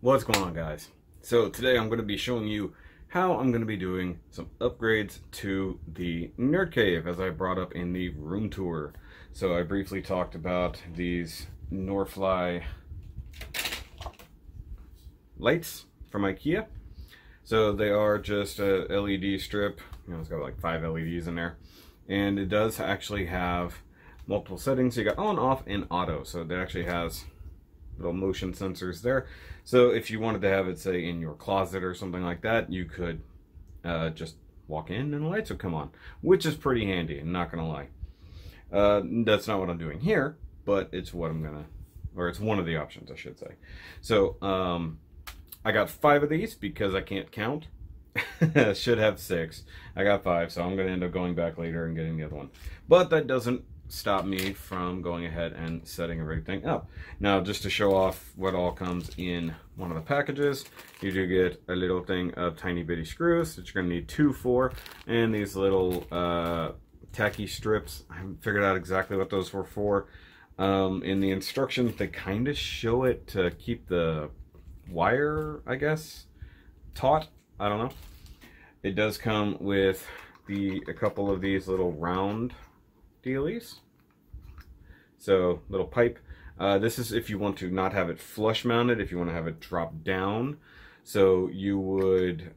What's going on, guys? So today I'm going to be showing you how I'm going to be doing some upgrades to the Nerd Cave, as I brought up in the room tour. So I briefly talked about these NORRFLY lights from IKEA. So they are just a LED strip. You know, it's got like 5 LEDs in there, and it does actually have multiple settings. So you got on, off, and auto. So it actually has little motion sensors there. So if you wanted to have it, say, in your closet or something like that, you could just walk in and the lights would come on, which is pretty handy, I'm not gonna lie. That's not what I'm doing here, but it's what I'm gonna, or it's one of the options, I should say. So I got 5 of these because I can't count. I should have 6. I got 5, so I'm gonna end up going back later and getting the other one. But that doesn't stop me from going ahead and setting everything up. Now, just to show off what all comes in one of the packages, you do get a little thing of tiny bitty screws that you're going to need 2 for, and these little tacky strips. I haven't figured out exactly what those were for. In the instructions, they kind of show it to keep the wire, I guess, taut. I don't know. It does come with a couple of these little round dealies. So little pipe. This is if you want to not have it flush mounted, if you want to have it drop down. So you would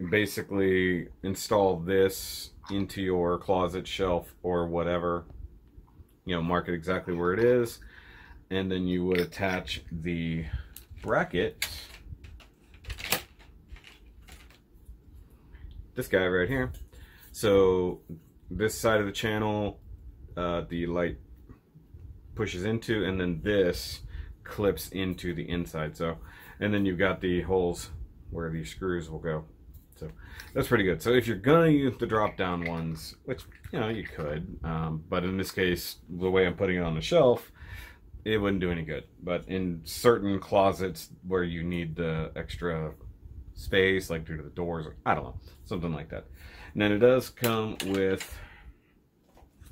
basically install this into your closet shelf or whatever, you know, mark it exactly where it is, and then you would attach the bracket, this guy right here. So this side of the channel, the light pushes into, and then this clips into the inside. So, and then you've got the holes where these screws will go. So that's pretty good. So if you're gonna use the drop down ones, which, you know, you could, but in this case, the way I'm putting it on the shelf, it wouldn't do any good. But in certain closets where you need the extra space, like due to the doors, or I don't know, something like that. And then it does come with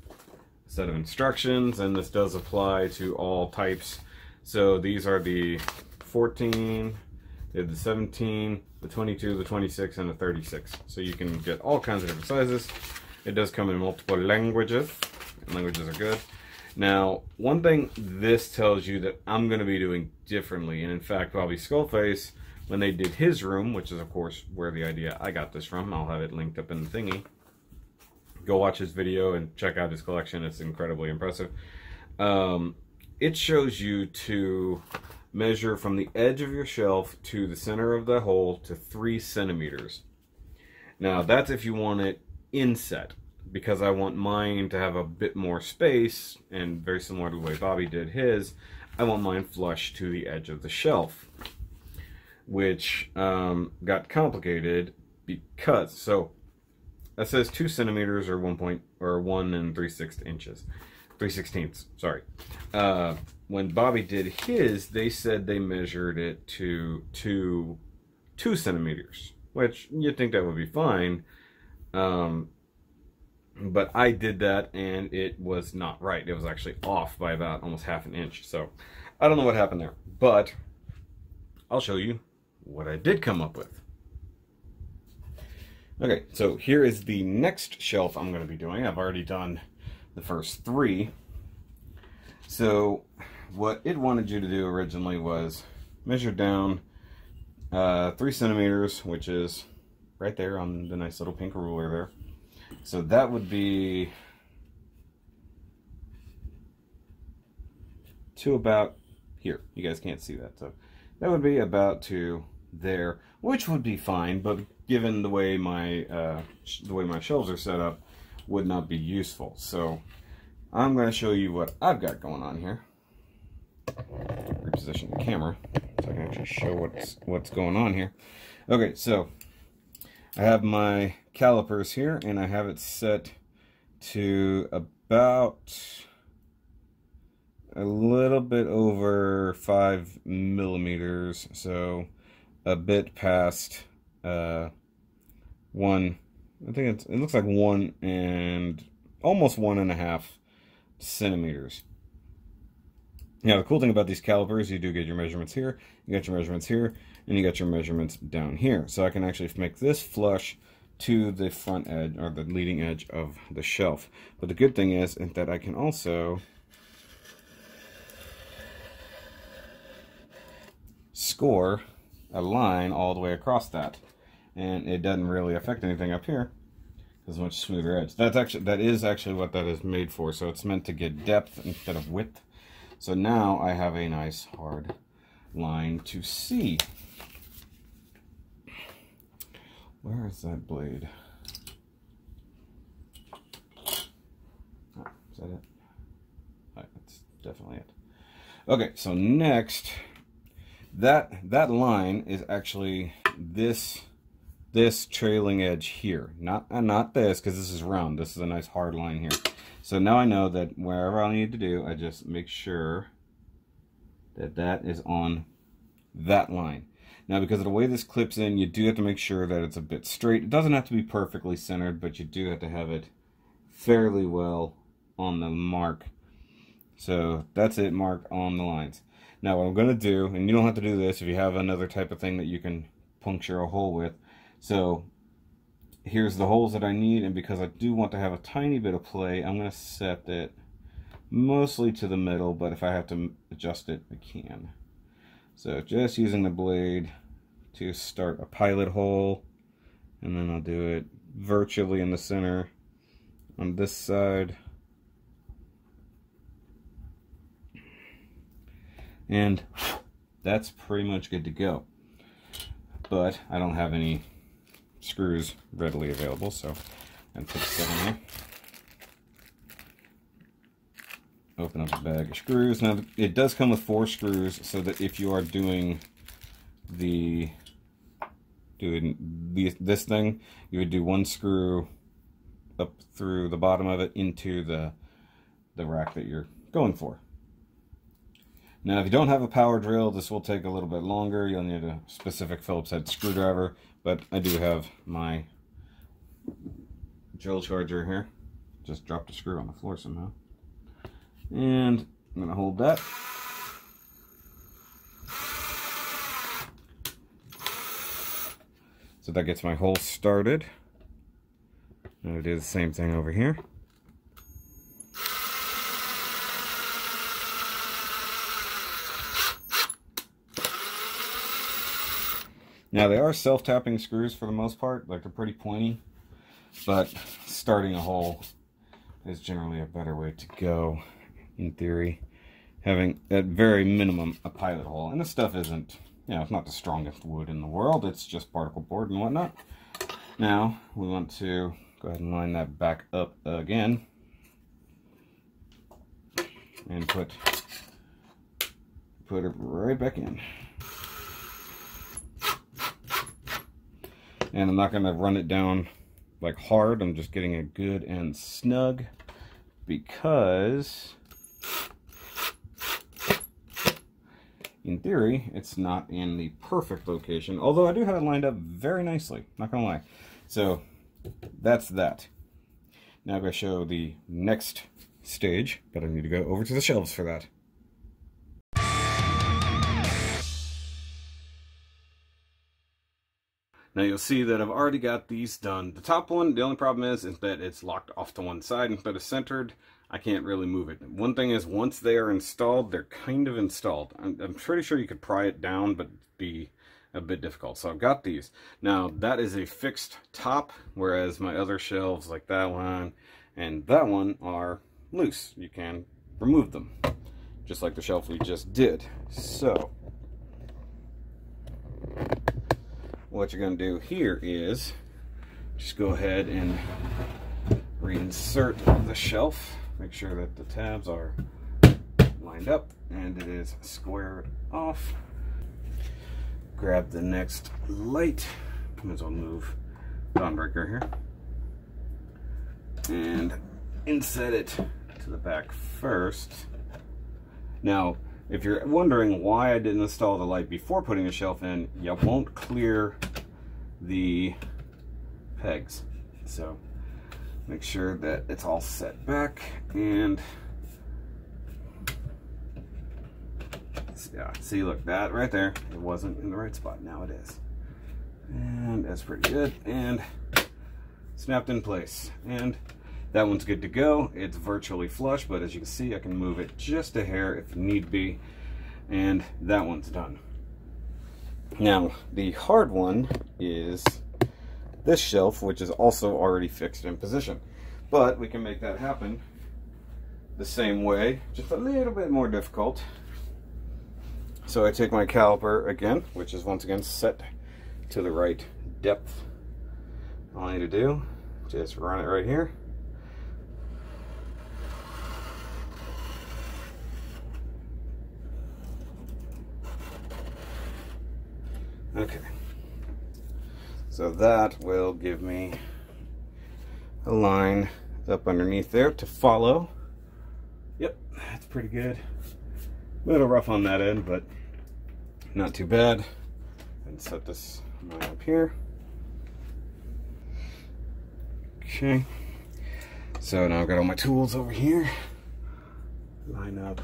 a set of instructions, and this does apply to all types. So these are the 14, the 17, the 22, the 26, and the 36. So you can get all kinds of different sizes. It does come in multiple languages, and languages are good. Now, one thing this tells you that I'm going to be doing differently, and in fact, Bobby Skullface, when they did his room, which is of course where the idea I got this from, I'll have it linked up in the thingy. Go watch his video and check out his collection. It's incredibly impressive. It shows you to measure from the edge of your shelf to the center of the hole to 3 centimeters. Now that's if you want it inset, because I want mine to have a bit more space, and very similar to the way Bobby did his, I want mine flush to the edge of the shelf, which got complicated because, so that says 2 centimeters or 1 3/6 inches, 3/16, sorry. When Bobby did his, they said they measured it to 2 centimeters, which you'd think that would be fine. But I did that and it was not right. It was actually off by about almost ½ an inch. So I don't know what happened there, but I'll show you what I did come up with. Okay, so here is the next shelf I'm going to be doing. I've already done the first 3. So what it wanted you to do originally was measure down 3 centimeters, which is right there on the nice little pink ruler there. So that would be to about here. You guys can't see that, so that would be about to there, which would be fine, but given the way my shelves are set up, would not be useful. So I'm going to show you what I've got going on here. Reposition the camera so I can actually show what's going on here. Okay, so I have my calipers here, and I have it set to about a little bit over 5 millimeters, so a bit past 1. I think it looks like 1 and almost 1.5 centimeters. Now, the cool thing about these calipers, you do get your measurements here, you got your measurements here, and you got your measurements down here. So I can actually make this flush to the front edge, or the leading edge of the shelf. But the good thing is that I can also score a line all the way across that. And it doesn't really affect anything up here. It's a much smoother edge. That is actually what that is made for. So it's meant to get depth instead of width. So now I have a nice hard line to see. Where is that blade? Oh, is that it? That's definitely it. Okay, so next, that line is actually this trailing edge here. Not this, because this is round. This is a nice hard line here. So now I know that wherever I need to do, I just make sure that that is on that line. Now, because of the way this clips in, you do have to make sure that it's a bit straight. It doesn't have to be perfectly centered, but you do have to have it fairly well on the mark. So that's it, mark on the lines. Now what I'm going to do, and you don't have to do this if you have another type of thing that you can puncture a hole with. So here's the holes that I need, and because I do want to have a tiny bit of play, I'm going to set it mostly to the middle, but if I have to adjust it, I can. So just using the blade to start a pilot hole, and then I'll do it virtually in the center on this side. And that's pretty much good to go. But I don't have any screws readily available, so I'm going to put this in here. Open up a bag of screws. Now, it does come with 4 screws, so that if you are doing this thing, you would do 1 screw up through the bottom of it into the rack that you're going for. Now, if you don't have a power drill, this will take a little bit longer. You'll need a specific Phillips head screwdriver, but I do have my drill charger here. Just dropped a screw on the floor somehow. And I'm going to hold that. So that gets my hole started. And I'll do the same thing over here. Now they are self-tapping screws for the most part, like they're pretty pointy, but starting a hole is generally a better way to go, in theory. Having, at very minimum, a pilot hole. And this stuff isn't, you know, it's not the strongest wood in the world, it's just particle board and whatnot. Now, we want to go ahead and line that back up again. And put it right back in. And I'm not going to run it down like hard, I'm just getting it good and snug, because in theory it's not in the perfect location, although I do have it lined up very nicely, not gonna lie. So that's that. Now I'm going to show the next stage, but I need to go over to the shelves for that. Now you'll see that I've already got these done. The top one, the only problem is that it's locked off to one side instead of centered. I can't really move it. One thing is, once they are installed, they're kind of installed. I'm pretty sure you could pry it down, but it'd be a bit difficult. So I've got these. Now that is a fixed top, whereas my other shelves like that one and that one are loose. You can remove them, just like the shelf we just did. So what you're going to do here is just go ahead and reinsert the shelf. Make sure that the tabs are lined up and it is squared off. Grab the next light. Might as well move dawn breaker here. And inset it to the back first. Now, if you're wondering why I didn't install the light before putting the shelf in, you won't clear the pegs. So make sure that it's all set back, and Yeah, see, look, that right there, it wasn't in the right spot. Now it is. And that's pretty good. And snapped in place. And that one's good to go. It's virtually flush, but as you can see, I can move it just a hair if need be. And that one's done. Now, the hard one is this shelf, which is also already fixed in position. But we can make that happen the same way, just a little bit more difficult. So I take my caliper again, which is once again set to the right depth. All I need to do, just run it right here. Okay, so that will give me a line up underneath there to follow. Yep, that's pretty good. A little rough on that end, but not too bad. And set this line up here. Okay, so now I've got all my tools over here. Line up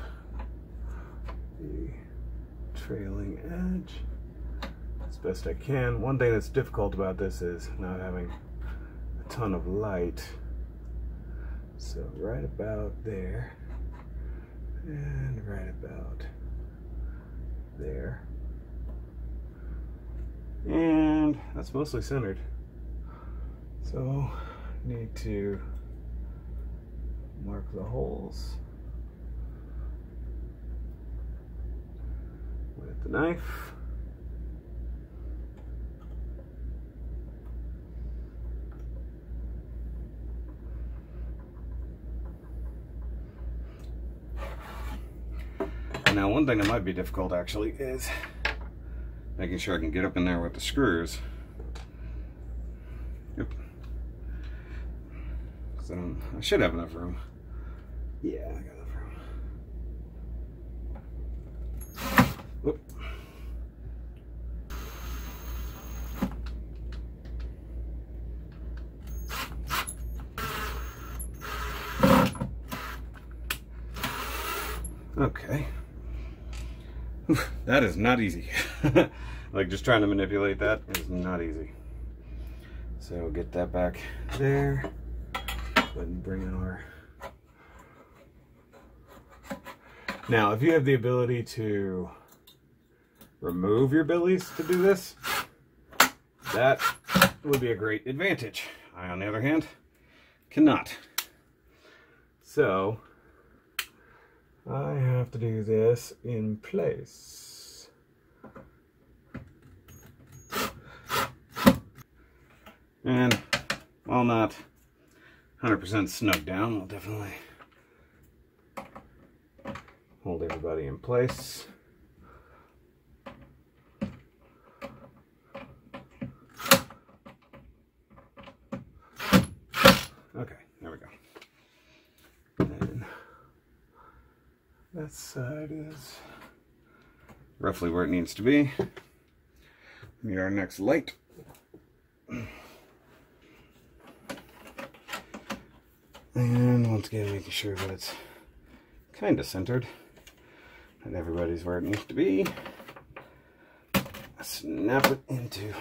the trailing edge as best I can. One thing that's difficult about this is not having a ton of light. So right about there, and right about there. And that's mostly centered. So need to mark the holes with the knife. Now, one thing that might be difficult actually is making sure I can get up in there with the screws. Yep. So I should have enough room. Yeah, I got enough room. Whoop. Okay. That is not easy. Like, just trying to manipulate that is not easy. So get that back there. Go ahead and bring our... Now, if you have the ability to remove your billies to do this, that would be a great advantage. I, on the other hand, cannot. So I have to do this in place. And while not 100% snug down, I'll definitely hold everybody in place. Okay, there we go. And that side is roughly where it needs to be. We need our next light. And once again, making sure that it's kind of centered and everybody's where it needs to be. Snap it into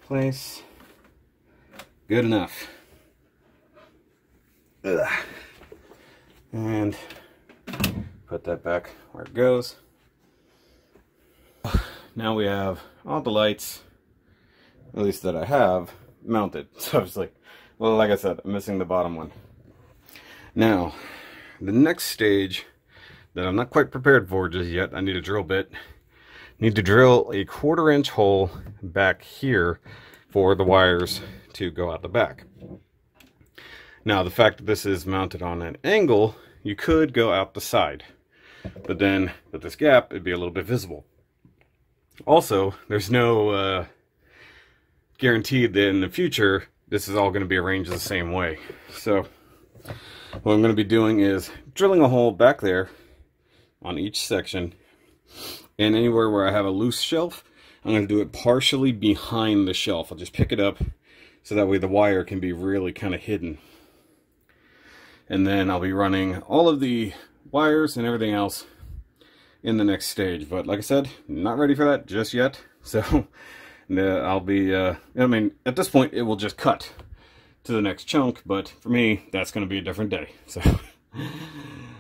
place. Good enough. Ugh. And put that back where it goes. Now we have all the lights, at least that I have, mounted. So I was like, well, like I said, I'm missing the bottom one. Now, the next stage that I'm not quite prepared for just yet, I need a drill bit. Need to drill a 1/4 inch hole back here for the wires to go out the back. Now, the fact that this is mounted on an angle, you could go out the side. But then, with this gap, it'd be a little bit visible. Also, there's no guarantee that in the future, this is all going to be arranged the same way. So, what I'm going to be doing is drilling a hole back there on each section. And anywhere where I have a loose shelf, I'm going to do it partially behind the shelf. I'll just pick it up so that way the wire can be really kind of hidden. And then I'll be running all of the wires and everything else in the next stage. But like I said, not ready for that just yet. So I'll be, I mean, at this point, it will just cut to the next chunk. But for me, that's going to be a different day. So,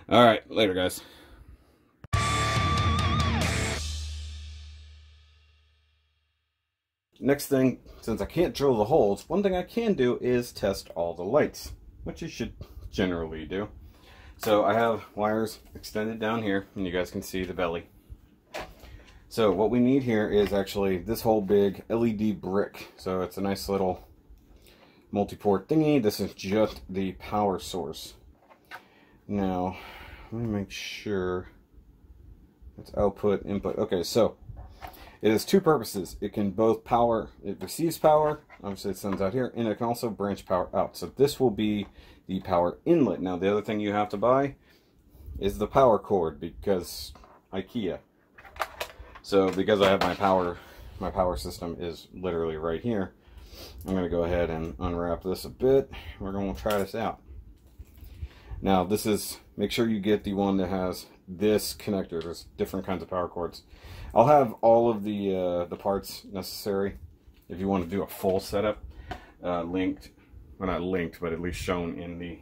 all right, later, guys. Next thing, since I can't drill the holes, one thing I can do is test all the lights, which you should generally do. So I have wires extended down here, and you guys can see the belly. So what we need here is actually this whole big LED brick. So it's a nice little multi-port thingy. This is just the power source. Now, let me make sure it's output, input. Okay, so it has two purposes. It can both power, it receives power, obviously it sends out here, and it can also branch power out. So this will be the power inlet. Now the other thing you have to buy is the power cord, because IKEA. So because I have my power system is literally right here, I'm going to go ahead and unwrap this a bit. We're going to try this out. Now this is, make sure you get the one that has this connector. There's different kinds of power cords. I'll have all of the parts necessary if you want to do a full setup linked, well not linked, but at least shown in the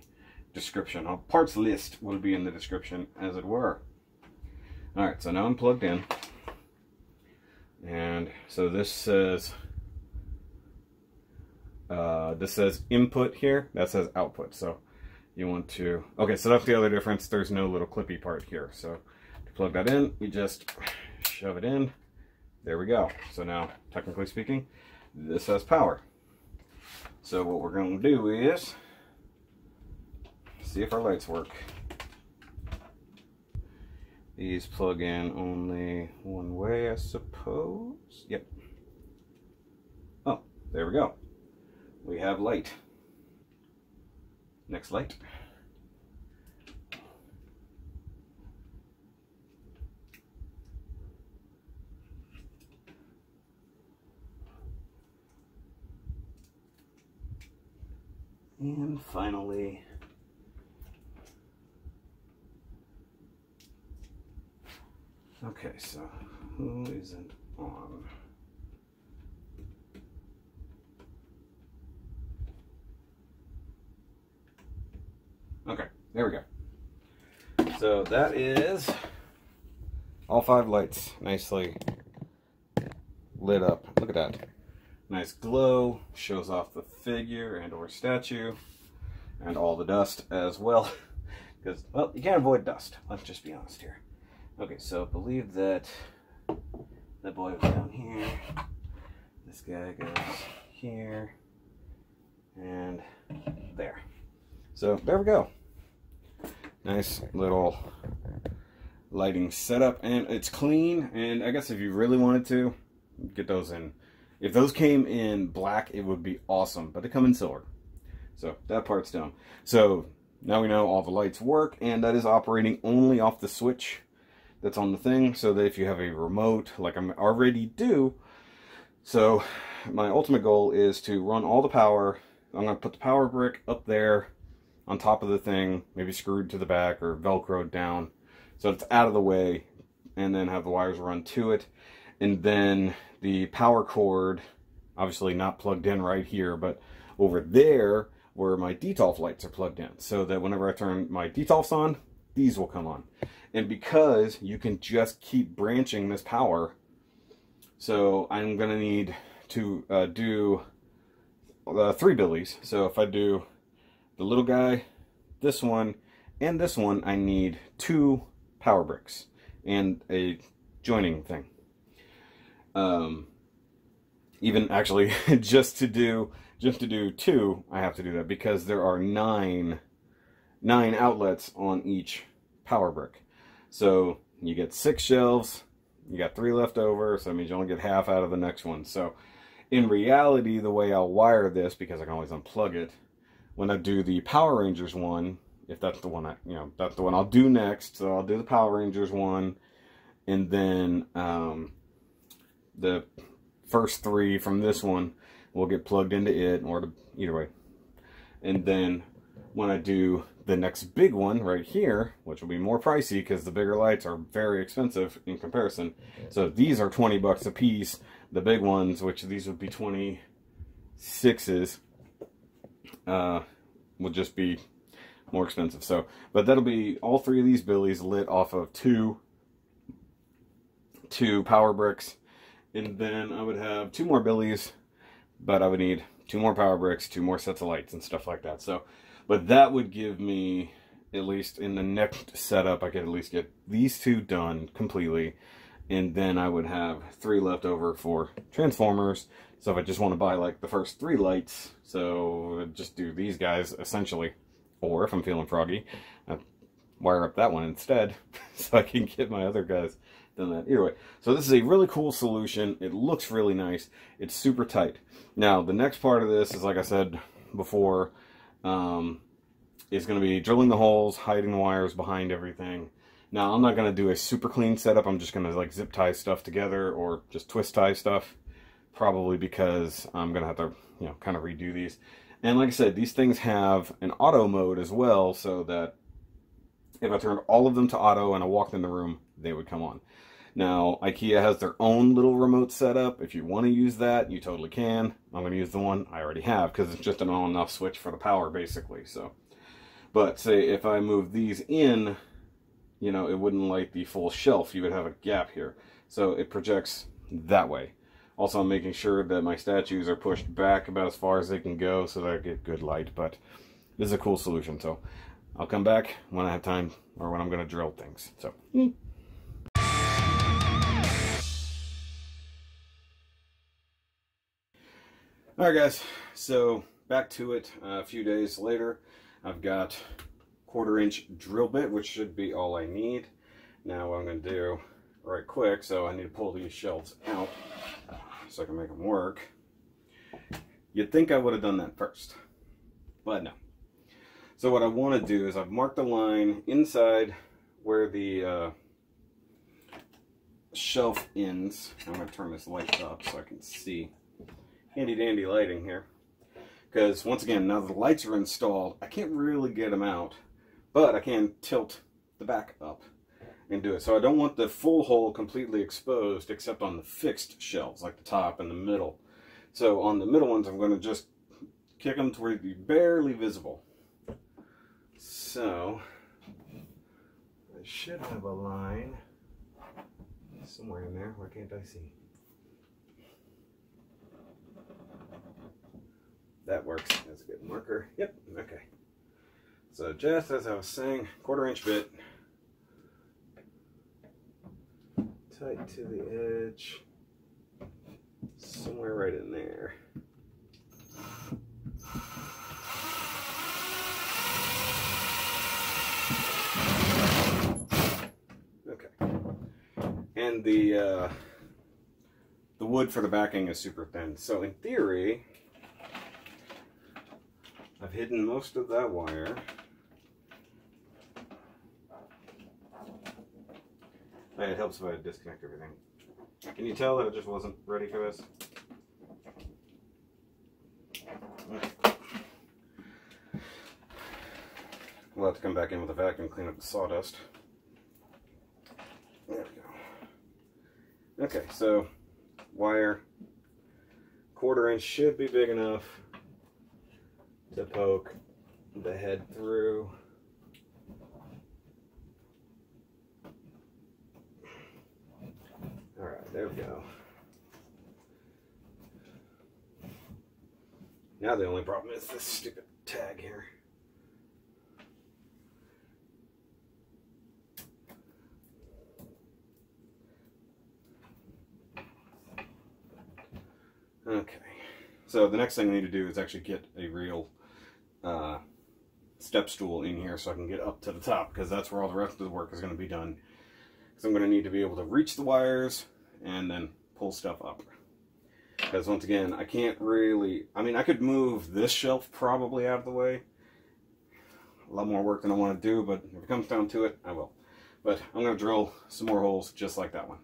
description. Our parts list will be in the description, as it were. Alright, so now I'm plugged in. And so this says input here, that says output. So you want to, okay, so that's the other difference. There's no little clippy part here. So to plug that in, you just shove it in. There we go. So now, technically speaking, this has power. So what we're going to do is see if our lights work. These plug in only one way, I suppose. Yep. Oh, there we go. We have light. Next light. And finally, okay, so who isn't on? Okay, there we go. So that is all 5 lights nicely lit up. Look at that. Nice glow, shows off the figure and or statue, and all the dust as well, because, well, you can't avoid dust, let's just be honest here. Okay, so I believe that that boy was down here, this guy goes here, and there. So there we go. Nice little lighting setup, and it's clean, and I guess if you really wanted to, get those in. If those came in black, it would be awesome, but they come in silver. So that part's done. So now we know all the lights work, and that is operating only off the switch that's on the thing, so that if you have a remote, like I already do. So my ultimate goal is to run all the power. I'm going to put the power brick up there on top of the thing, maybe screwed to the back or velcroed down, so it's out of the way, and then have the wires run to it. And then the power cord, obviously not plugged in right here, but over there where my detolf lights are plugged in, so that whenever I turn my detolfs on, these will come on. And because you can just keep branching this power, so I'm going to need to do 3 billies. So if I do the little guy, this one, and this one, I need 2 power bricks and a joining thing. Even actually just to do 2, I have to do that, because there are 9 outlets on each power brick. So you get 6 shelves, you got 3 left over, so that means you only get half out of the next one. So in reality, the way I'll wire this, because I can always unplug it, when I do the Power Rangers one, if that's the one that's the one I'll do next. So I'll do the Power Rangers one, and then the first 3 from this one will get plugged into it, or either way. And then when I do the next big one right here, which will be more pricey because the bigger lights are very expensive in comparison. So these are 20 bucks a piece. The big ones, which these would be 26s, will just be more expensive. So, but that'll be all three of these billies lit off of two power bricks. And then I would have 2 more billies, but I would need 2 more power bricks, 2 more sets of lights and stuff like that. So, but that would give me, at least in the next setup, I could at least get these 2 done completely. And then I would have 3 left over for transformers. So if I just want to buy like the first 3 lights, so I'd just do these guys essentially. Or if I'm feeling froggy, I'd wire up that one instead so I can get my other guys done that. Either way, so this is a really cool solution. It looks really nice. It's super tight. Now the next part of this is, like I said before, is going to be drilling the holes, hiding the wires behind everything. Now I'm not going to do a super clean setup. I'm just going to like zip tie stuff together or just twist tie stuff, probably because I'm going to have to, you know, kind of redo these. And like I said, these things have an auto mode as well, so that if I turned all of them to auto and I walked in the room, they would come on. Now, IKEA has their own little remote setup. If you want to use that, you totally can. I'm going to use the one I already have because it's just an on and off switch for the power, basically. So, but say if I move these in, you know, it wouldn't light the full shelf. You would have a gap here. So it projects that way. Also, I'm making sure that my statues are pushed back about as far as they can go so that I get good light. But this is a cool solution. So I'll come back when I have time or when I'm going to drill things. So. Alright guys, so back to it. A few days later, I've got 1/4-inch drill bit, which should be all I need. Now what I'm going to do right quick, so I need to pull these shelves out so I can make them work. You'd think I would have done that first, but no. So what I want to do is I've marked a line inside where the shelf ends. I'm going to turn this light up so I can see. Handy dandy lighting here, because once again, now that the lights are installed, I can't really get them out, but I can tilt the back up and do it. So I don't want the full hole completely exposed except on the fixed shelves, like the top and the middle. So on the middle ones, I'm going to just kick them to where they're barely visible. So I should have a line somewhere in there. Why can't I see? That works. That's a good marker. Yep. Okay. So just as I was saying, 1/4-inch bit, tight to the edge, somewhere right in there. Okay. And the wood for the backing is super thin. So in theory, I've hidden most of that wire. And it helps if I disconnect everything. Can you tell that I just wasn't ready for this? We'll have to come back in with a vacuum, clean up the sawdust. There we go. Okay, so wire, 1/4-inch should be big enough to poke the head through. All right, there we go. Now the only problem is this stupid tag here. Okay, so the next thing I need to do is actually get a real step stool in here so I can get up to the top, because that's where all the rest of the work is going to be done. So I'm going to need to be able to reach the wires and then pull stuff up. Because once again, I can't really, I mean, I could move this shelf probably out of the way. A lot more work than I want to do, but if it comes down to it, I will. But I'm going to drill some more holes just like that one.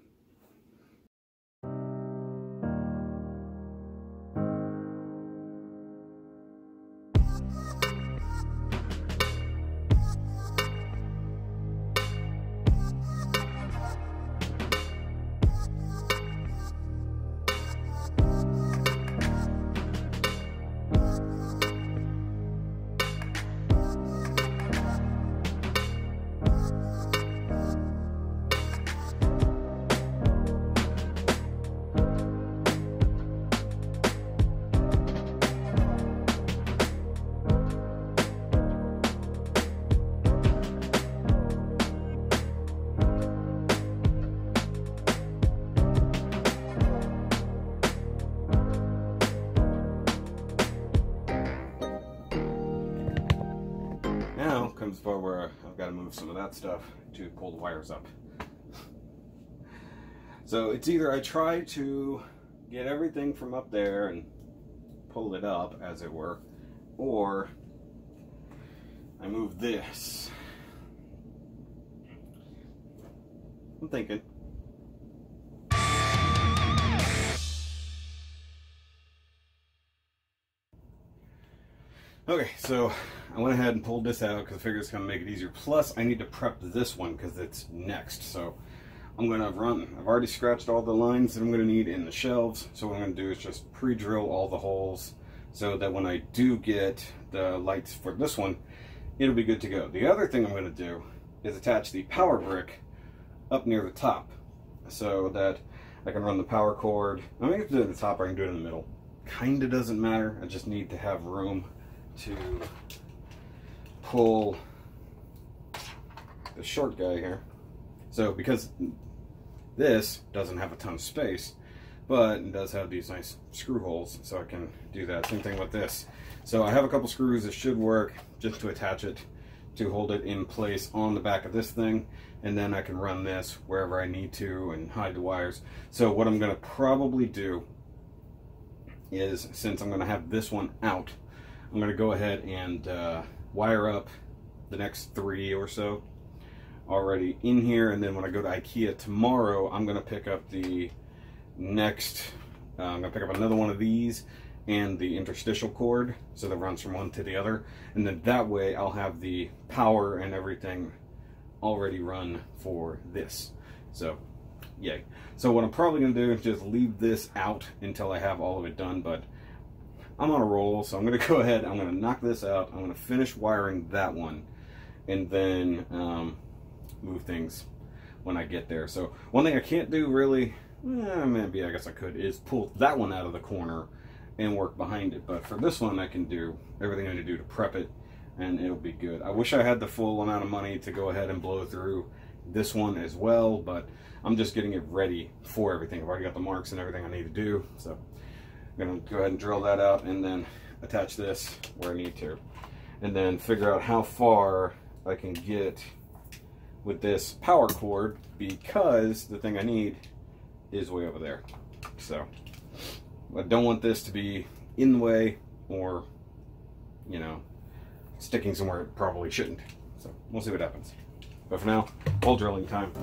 the part where I've got to move some of that stuff to pull the wires up. So it's either I try to get everything from up there and pull it up, as it were, or I move this. I'm thinking. Okay, so I went ahead and pulled this out because I figured it's going to make it easier. Plus, I need to prep this one because it's next. So I'm going to run. I've already scratched all the lines that I'm going to need in the shelves. So what I'm going to do is just pre-drill all the holes so that when I do get the lights for this one, it'll be good to go. The other thing I'm going to do is attach the power brick up near the top so that I can run the power cord. I'm going to do it at the top or I can do it in the middle. Kind of doesn't matter. I just need to have room to pull the short guy here. So because this doesn't have a ton of space, but it does have these nice screw holes, so I can do that. Same thing with this. So I have a couple screws that should work just to attach it, to hold it in place on the back of this thing, and then I can run this wherever I need to and hide the wires. So what I'm going to probably do is, since I'm going to have this one out, I'm going to go ahead and wire up the next 3 or so already in here, and then when I go to IKEA tomorrow, I'm going to pick up the next, I'm going to pick up another one of these and the interstitial cord, so that runs from one to the other, and then that way I'll have the power and everything already run for this. So yay. So what I'm probably going to do is just leave this out until I have all of it done, but I'm on a roll, so I'm going to go ahead, I'm going to knock this out, I'm going to finish wiring that one, and then move things when I get there. So one thing I can't do really, maybe I guess I could, is pull that one out of the corner and work behind it. But for this one, I can do everything I need to do to prep it, and it'll be good. I wish I had the full amount of money to go ahead and blow through this one as well, but I'm just getting it ready for everything. I've already got the marks and everything I need to do, so I'm going to go ahead and drill that out and then attach this where I need to. And then figure out how far I can get with this power cord, because the thing I need is way over there. So I don't want this to be in the way or, you know, sticking somewhere it probably shouldn't. So we'll see what happens. But for now, hole drilling time.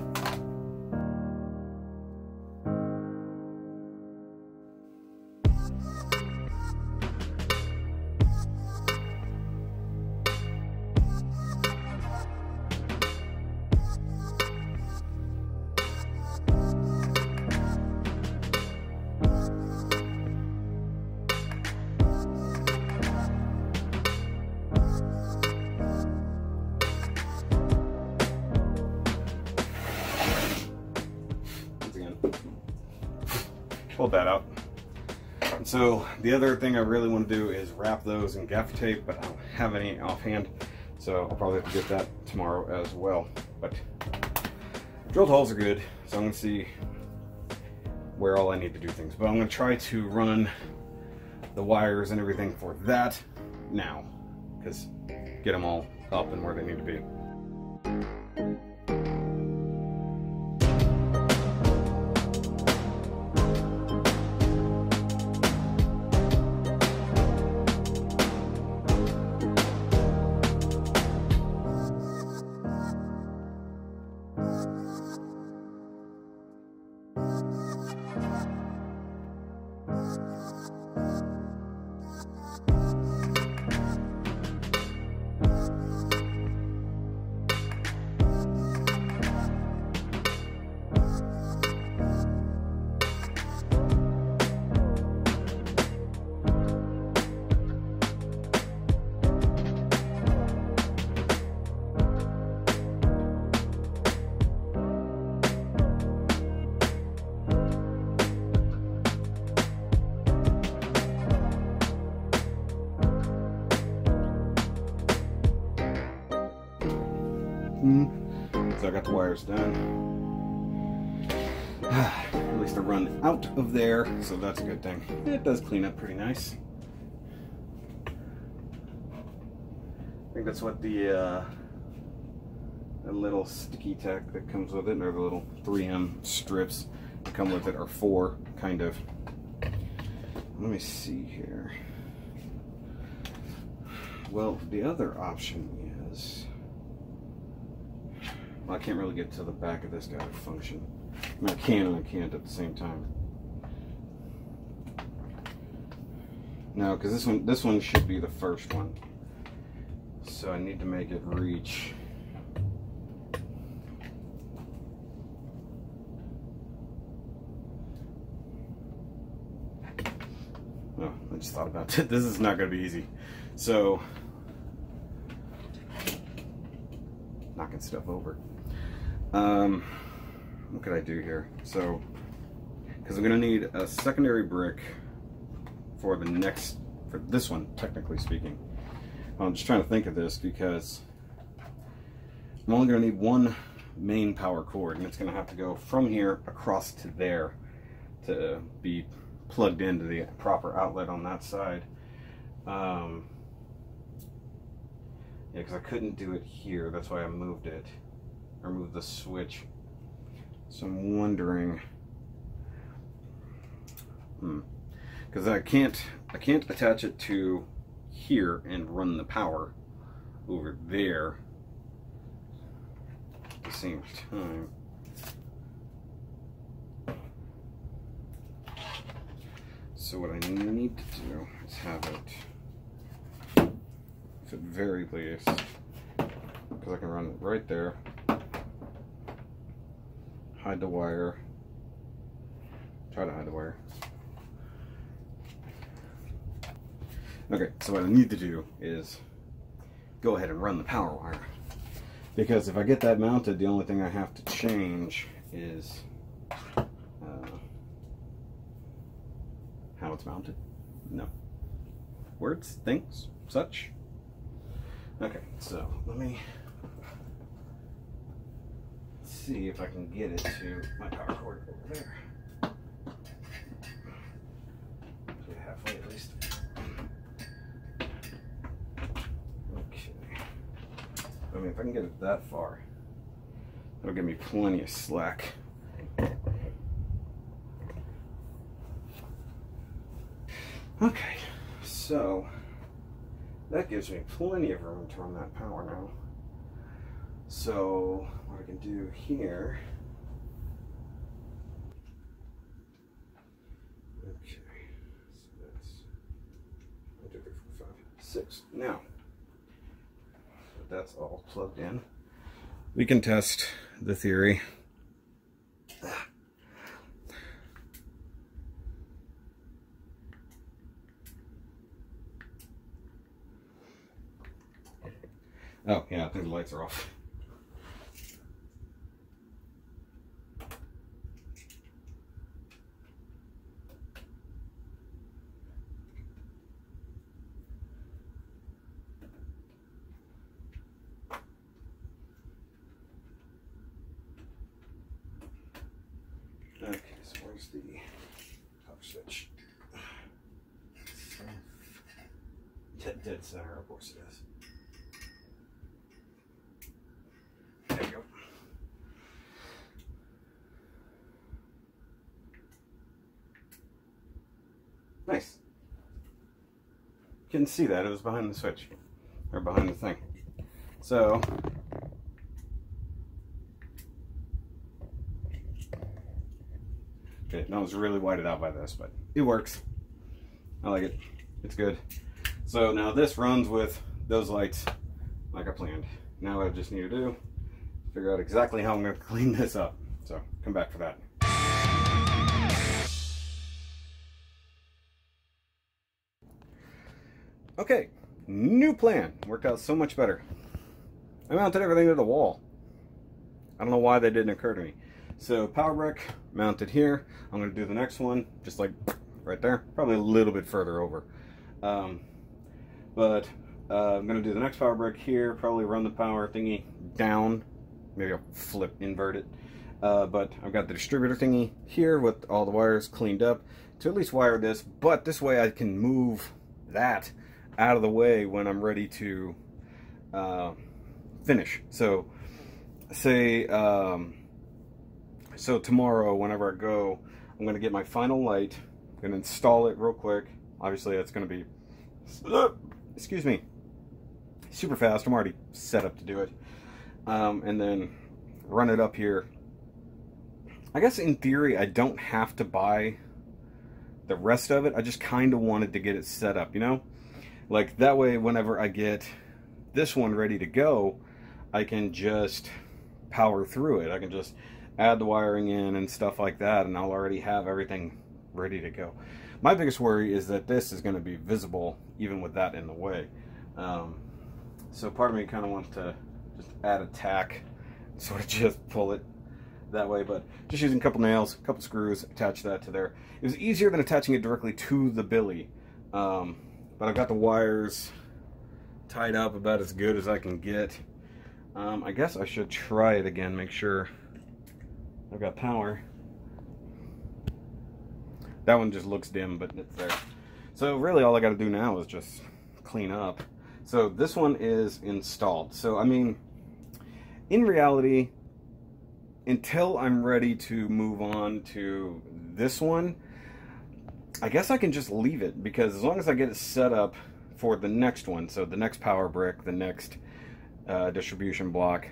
Pulled that out. And so the other thing I really want to do is wrap those in gaffer tape, but I don't have any offhand, so I'll probably have to get that tomorrow as well. But drilled holes are good, so I'm going to see where all I need to do things. But I'm going to try to run the wires and everything for that now, because get them all up and where they need to be. So I got the wires done. At least I run out of there, so that's a good thing. It does clean up pretty nice. I think that's what the a little sticky tack that comes with it, or the little 3M strips that come with it, or 4 kind of. Let me see here. Well, the other option is, well, I can't really get to the back of this guy to function. I mean, I can and I can't at the same time. No, because this one should be the first one. So I need to make it reach. Oh, I just thought about it. This is not going to be easy. So, knocking stuff over. What could I do here? So, because I'm going to need a secondary brick for this one, technically speaking. I'm just trying to think of this because I'm only going to need one main power cord, and it's going to have to go from here across to there to be plugged into the proper outlet on that side. Yeah, because I couldn't do it here. That's why I moved it, or moved the switch. So I'm wondering, because I can't attach it to here and run the power over there at the same time. So what I need to do is have it, if at very least, because I can run it right there, hide the wire, try to hide the wire. Okay, so what I need to do is go ahead and run the power wire, because if I get that mounted, the only thing I have to change is how it's mounted. No. Words, things, such. Okay, so let me see if I can get it to my power cord over there. Get halfway at least. Okay. I mean, if I can get it that far, that'll give me plenty of slack. Okay, so that gives me plenty of room to run that power now. So what I can do here, okay, so that's 1, 2, 3, 4, 5, 6. Now that that's all plugged in, we can test the theory. Oh, yeah, I think the lights are off. Okay, so where's the power switch? Dead center, of course it is. There you go. Nice. Couldn't see that, it was behind the switch, or behind the thing. So, okay, that was really whited out by this, but it works. I like it. It's good. So now this runs with those lights like I planned. Now what I just need to do, figure out exactly how I'm going to clean this up. So come back for that. Okay, new plan. Worked out so much better. I mounted everything to the wall. I don't know why that didn't occur to me. So power brick mounted here. I'm going to do the next one just like right there, probably a little bit further over. But I'm going to do the next power brick here, probably run the power thingy down. Maybe I'll invert it. But I've got the distributor thingy here with all the wires cleaned up to at least wire this. But this way I can move that out of the way when I'm ready to finish. So say, so tomorrow, whenever I go, I'm going to get my final light. I'm going to install it real quick. Obviously, it's going to be, excuse me, super fast. I'm already set up to do it. And then run it up here. I guess in theory, I don't have to buy the rest of it. I just kind of wanted to get it set up, you know? Like, that way, whenever I get this one ready to go, I can just power through it. I can just add the wiring in and stuff like that, and I'll already have everything ready to go. My biggest worry is that this is going to be visible even with that in the way. So part of me kind of wants to just add a tack, sort of just pull it that way, but just using a couple nails, a couple screws, attach that to there. It was easier than attaching it directly to the billy, but I've got the wires tied up about as good as I can get. I guess I should try it again, make sure I've got power. That one just looks dim, but it's there. So really all I got to do now is just clean up. So this one is installed. So I mean, in reality, until I'm ready to move on to this one, I guess I can just leave it, because as long as I get it set up for the next one, so the next power brick, the next distribution block,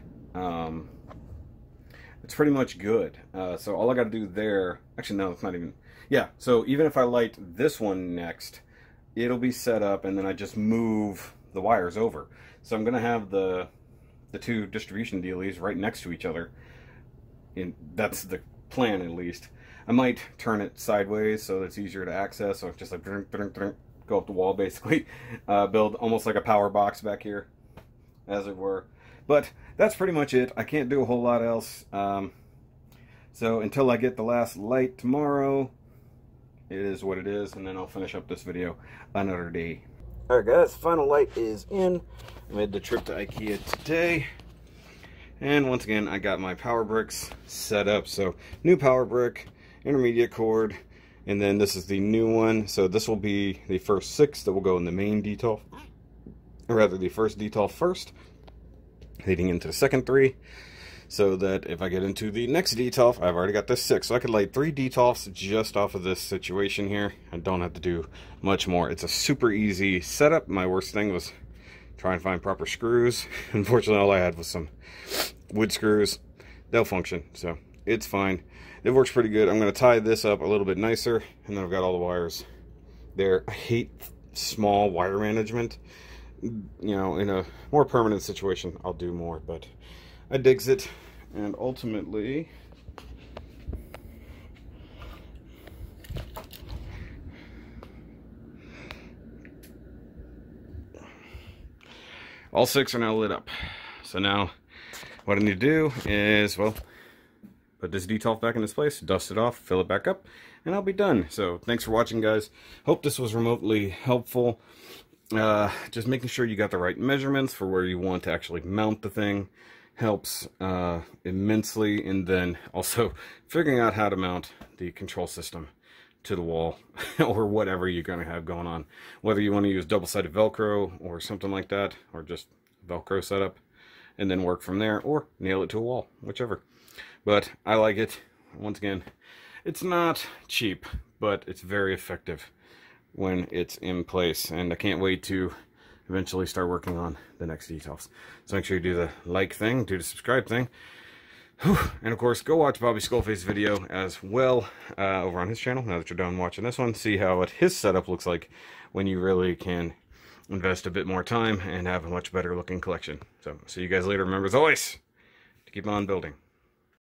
it's pretty much good. So all I got to do there, actually no, it's not even, yeah, so even if I light this one next, it'll be set up, and then I just move the wires over. So I'm going to have the two distribution dealies right next to each other. And that's the plan, at least. I might turn it sideways so it's easier to access, so it's just like go up the wall, basically. Build almost like a power box back here, as it were. But that's pretty much it. I can't do a whole lot else. So until I get the last light tomorrow, it is what it is, and then I'll finish up this video another day. Alright guys, final light is in. I made the trip to IKEA today. And once again, I got my power bricks set up. So new power brick, intermediate cord, and then this is the new one. So this will be the first 6 that will go in the main detolf, or rather the first detolf first, leading into the second 3. So that if I get into the next detolf, I've already got this 6. So I could light 3 detolfs just off of this situation here. I don't have to do much more. It's a super easy setup. My worst thing was trying to find proper screws. Unfortunately, all I had was some wood screws. They'll function, so it's fine. It works pretty good. I'm going to tie this up a little bit nicer, and then I've got all the wires there. I hate small wire management. You know, in a more permanent situation, I'll do more, but I digs it, and ultimately all 6 are now lit up. So now what I need to do is, well, put this detolf back in its place, dust it off, fill it back up, and I'll be done. So thanks for watching, guys. Hope this was remotely helpful. Just making sure you got the right measurements for where you want to actually mount the thing helps immensely, and then also figuring out how to mount the control system to the wall or whatever you're going to have going on, whether you want to use double-sided Velcro or something like that, or just Velcro setup and then work from there, or nail it to a wall, whichever. But I like it. Once again, it's not cheap, but it's very effective when it's in place, and I can't wait to eventually start working on the next details. So make sure you do the like thing, do the subscribe thing. Whew. And of course, go watch Bobby Skullface's video as well over on his channel. Now that you're done watching this one, see how his setup looks like when you really can invest a bit more time and have a much better looking collection. So see you guys later. Remember, as always, to keep on building.